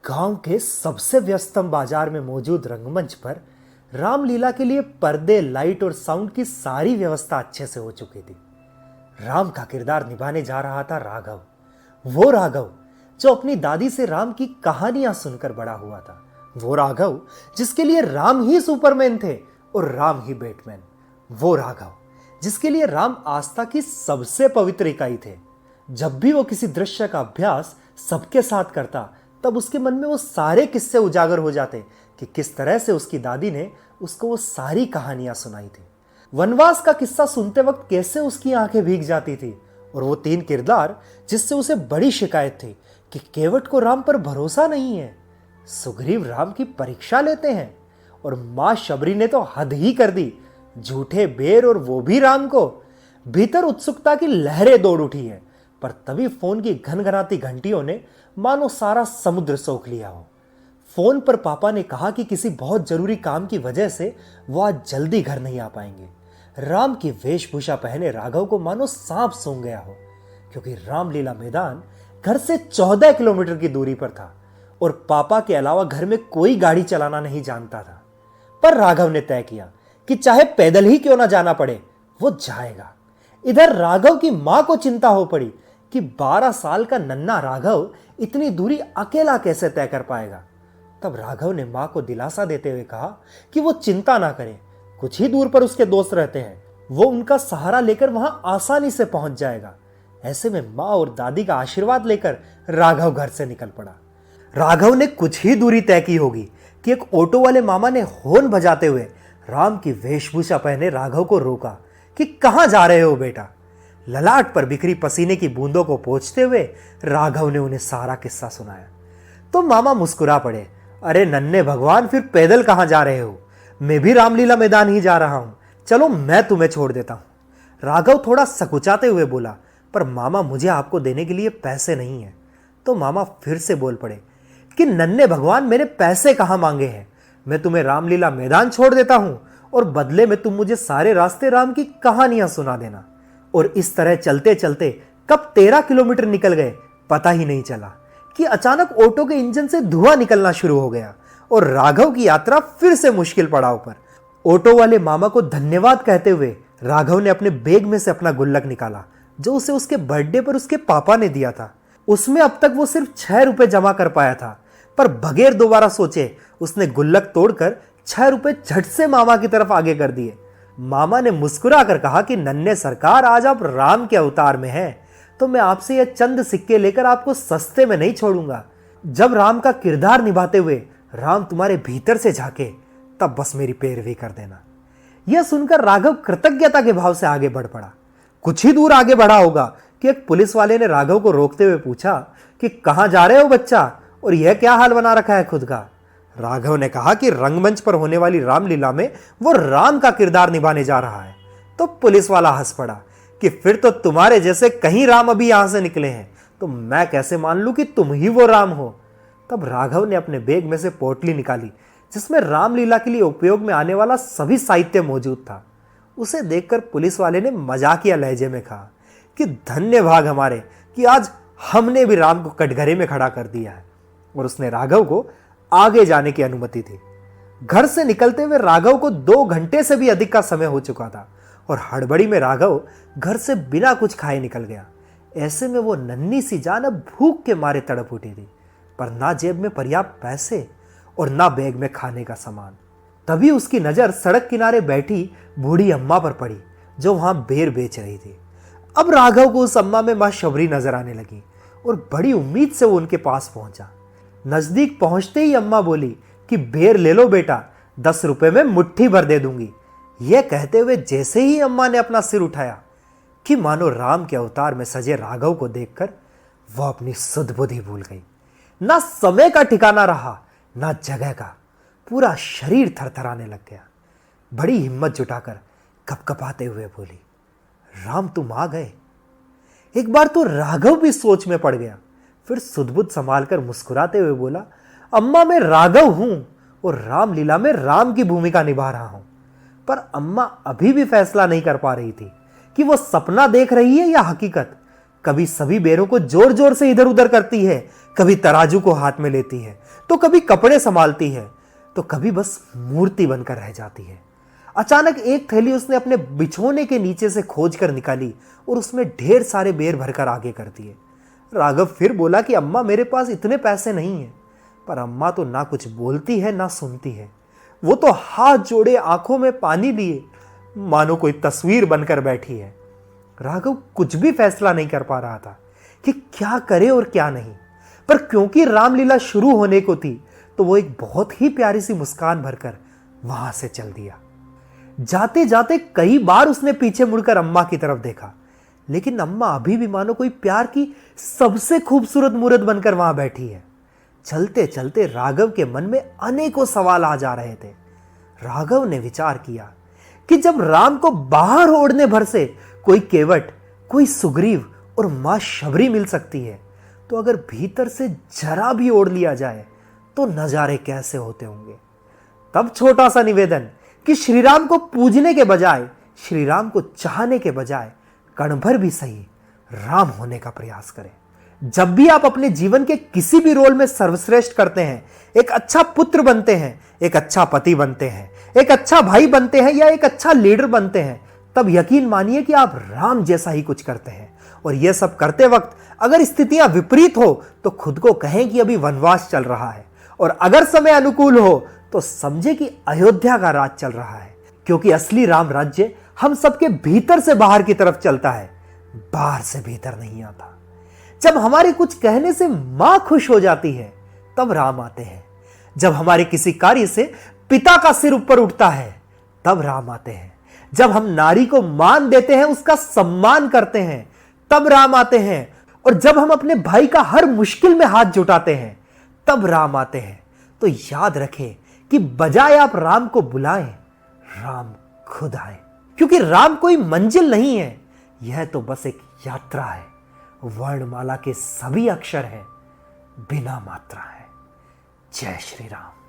गांव के सबसे व्यस्तम बाजार में मौजूद रंगमंच पर रामलीला के लिए पर्दे, लाइट और साउंड की सारी व्यवस्था अच्छे से हो चुकी थी। राम का किरदार निभाने जा रहा था राघव, वो राघव जो अपनी दादी से राम की कहानियां सुनकर बड़ा हुआ था। वो राघव जिसके लिए राम ही सुपरमैन थे और राम ही बैटमैन। वो राघव जिसके लिए राम आस्था की सबसे पवित्र इकाई थे। जब भी वो किसी दृश्य का अभ्यास सबके साथ करता, तब उसके मन में वो सारे किस्से उजागर हो जाते कि किस तरह से उसकी दादी ने उसको वो सारी कहानियां सुनाई थी। वनवास का किस्सा सुनते वक्त कैसे उसकी आंखें भीग जाती थी। और वो 3 किरदार जिससे उसे बड़ी शिकायत थी कि केवट को राम पर भरोसा नहीं है। सुग्रीव राम की परीक्षा लेते हैं और मां शबरी ने तो हद ही कर दी, झूठे बेर और वो भी राम को। भीतर उत्सुकता की लहरें दौड़ उठी है, पर तभी फोन की घनघनाती घंटियों ने मानो सारा समुद्र सोख लिया हो। फोन पर पापा ने कहा कि किसी बहुत जरूरी काम की वजह से वो आज जल्दी घर नहीं आ पाएंगे। राम की वेशभूषा पहने राघव को मानो सांप सूंघ गया हो, क्योंकि रामलीला मैदान घर से 14 किलोमीटर की दूरी पर था और पापा के अलावा घर में कोई गाड़ी चलाना नहीं जानता था। पर राघव ने तय किया कि चाहे पैदल ही क्यों ना जाना पड़े, वो जाएगा। इधर राघव की मां को चिंता हो पड़ी कि 12 साल का नन्हा राघव इतनी दूरी अकेला कैसे तय कर पाएगा। तब राघव ने मां को दिलासा देते हुए कहा कि वो चिंता ना करे, कुछ ही दूर पर उसके दोस्त रहते हैं, वो उनका सहारा लेकर वहां आसानी से पहुंच जाएगा। ऐसे में मां और दादी का आशीर्वाद लेकर राघव घर से निकल पड़ा। राघव ने कुछ ही दूरी तय की होगी कि एक ऑटो वाले मामा ने हॉर्न बजाते हुए राम की वेशभूषा पहने राघव को रोका कि कहां जा रहे हो बेटा। ललाट पर बिखरी पसीने की बूंदों को पोंछते हुए राघव ने उन्हें सारा किस्सा सुनाया। तो मामा मुस्कुरा पड़े, अरे नन्हे भगवान, फिर पैदल कहां जा रहे हो? मैं भी रामलीला मैदान ही जा रहा हूं, चलो मैं तुम्हें छोड़ देता हूं। राघव थोड़ा सकुचाते हुए बोला, पर मामा मुझे आपको देने के लिए पैसे नहीं है। तो मामा फिर से बोल पड़े कि नन्हे भगवान, मैंने पैसे कहां मांगे हैं? मैं तुम्हें रामलीला मैदान छोड़ देता हूं और बदले में तुम मुझे सारे रास्ते राम की कहानियां सुना देना। और इस तरह चलते चलते कब 13 किलोमीटर निकल गए पता ही नहीं चला कि अचानक ऑटो के इंजन से धुआं निकलना शुरू हो गया और राघव की यात्रा फिर से मुश्किल पड़ाव पर। ऑटो वाले मामा को धन्यवाद कहते हुए राघव ने अपने बैग में से अपना गुल्लक निकाला, जो उसे उसके बर्थडे पर उसके पापा ने दिया था। उसमें अब तक वो सिर्फ 6 रुपए जमा कर पाया था, पर बगैर दोबारा सोचे उसने गुल्लक तोड़कर 6 रुपए झट से मामा की तरफ आगे कर दिए। मामा ने मुस्कुरा कर कहा कि नन्हे सरकार, आज आप राम के अवतार में हैं, तो मैं आपसे यह चंद सिक्के लेकर आपको सस्ते में नहीं छोड़ूंगा। जब राम का किरदार निभाते हुए राम तुम्हारे भीतर से झांके, तब बस मेरी पैरवी कर देना। यह सुनकर राघव कृतज्ञता के भाव से आगे बढ़ पड़ा। कुछ ही दूर आगे बढ़ा होगा कि एक पुलिस वाले ने राघव को रोकते हुए पूछा कि कहां जा रहे हो बच्चा, और यह क्या हाल बना रखा है खुद का? राघव ने कहा कि रंगमंच पर होने वाली रामलीला में वो राम का किरदार निभाने जा रहा है। तो पुलिस वाला हंस पड़ा कि फिर तो तुम्हारे जैसे कहीं राम अभी यहां से निकले हैं, तो मैं कैसे मान लूं कि तुम ही वो राम हो। तब राघव ने अपने बैग में से पोटली निकाली, जिसमें रामलीला के लिए उपयोग में आने वाला सभी साहित्य मौजूद था। उसे देखकर पुलिस वाले ने मजाकिया लहजे में कहा कि धन्य भाग हमारे कि आज हमने भी राम को कटघरे में खड़ा कर दिया है। और उसने राघव को आगे जाने की अनुमति दी। घर से निकलते हुए राघव को 2 घंटे से भी अधिक का समय हो चुका था और हड़बड़ी में राघव घर से बिना कुछ खाए निकल गया। ऐसे में वो नन्ही सी जान अब भूख के मारे तड़प उठी थी, पर ना जेब में पर्याप्त पैसे और ना बैग में खाने का सामान। तभी उसकी नजर सड़क किनारे बैठी बूढ़ी अम्मा पर पड़ी, जो वहां बेर बेच रही थी। अब राघव को उस अम्मा में मां शबरी नजर आने लगी और बड़ी उम्मीद से वो उनके पास पहुंचा। नजदीक पहुंचते ही अम्मा बोली कि बेर ले लो बेटा, 10 रुपए में मुट्ठी भर दे दूंगी। यह कहते हुए जैसे ही अम्मा ने अपना सिर उठाया कि मानो राम के अवतार में सजे राघव को देखकर वह अपनी सुध बुद्धि भूल गई। ना समय का ठिकाना रहा, ना जगह का। पूरा शरीर थरथराने लग गया। बड़ी हिम्मत जुटाकर कपकपाते हुए बोली, राम तुम आ गए। एक बार तो राघव भी सोच में पड़ गया, फिर सुध-बुध संभालकर मुस्कुराते हुए बोला, अम्मा मैं राघव हूं और रामलीला में राम की भूमिका निभा रहा हूं। पर अम्मा अभी भी फैसला नहीं कर पा रही थी कि वो सपना देख रही है या हकीकत। कभी सभी बेरों को जोर जोर से इधर उधर करती है, कभी तराजू को हाथ में लेती है, तो कभी कपड़े संभालती है, तो कभी बस मूर्ति बनकर रह जाती है। अचानक एक थैली उसने अपने बिछोने के नीचे से खोज कर निकाली और उसमें ढेर सारे बेर भरकर आगे कर दिए। राघव फिर बोला कि अम्मा, मेरे पास इतने पैसे नहीं हैं। पर अम्मा तो ना कुछ बोलती है ना सुनती है। वो तो हाथ जोड़े आंखों में पानी लिए मानो कोई तस्वीर बनकर बैठी है। राघव कुछ भी फैसला नहीं कर पा रहा था कि क्या करे और क्या नहीं। पर क्योंकि रामलीला शुरू होने को थी तो वो एक बहुत ही प्यारी सी मुस्कान भरकर वहां से चल दिया। जाते जाते कई बार उसने पीछे मुड़कर अम्मा की तरफ देखा, लेकिन अम्मा अभी भी मानो कोई प्यार की सबसे खूबसूरत मूर्त बनकर वहां बैठी है। चलते चलते राघव के मन में अनेकों सवाल आ जा रहे थे। राघव ने विचार किया कि जब राम को बाहर ओढ़ने भर से कोई केवट, कोई सुग्रीव और मां शबरी मिल सकती है, तो अगर भीतर से जरा भी ओढ़ लिया जाए तो नजारे कैसे होते होंगे। तब छोटा सा निवेदन कि श्री राम को पूजने के बजाय, श्री राम को चाहने के बजाय कण भर भी सही राम होने का प्रयास करें। जब भी आप अपने जीवन के किसी भी रोल में सर्वश्रेष्ठ करते हैं, एक अच्छा पुत्र बनते हैं, एक अच्छा पति बनते हैं, एक अच्छा भाई बनते हैं या एक अच्छा लीडर बनते हैं, तब यकीन मानिए कि आप राम जैसा ही कुछ करते हैं। और यह सब करते वक्त अगर स्थितियां विपरीत हो तो खुद को कहें कि अभी वनवास चल रहा है, और अगर समय अनुकूल हो तो समझे कि अयोध्या का राज चल रहा है। क्योंकि असली राम राज्य हम सबके भीतर से बाहर की तरफ चलता है, बाहर से भीतर नहीं आता। जब हमारे कुछ कहने से मां खुश हो जाती है तब राम आते हैं। जब हमारे किसी कार्य से पिता का सिर ऊपर उठता है तब राम आते हैं। जब हम नारी को मान देते हैं, उसका सम्मान करते हैं, तब राम आते हैं। और जब हम अपने भाई का हर मुश्किल में हाथ जुटाते हैं तब राम आते हैं। तो याद रखें कि बजाय आप राम को बुलाएं, राम खुद आए। क्योंकि राम कोई मंजिल नहीं है, यह तो बस एक यात्रा है। वर्णमाला के सभी अक्षर हैं, बिना मात्रा है। जय श्री राम।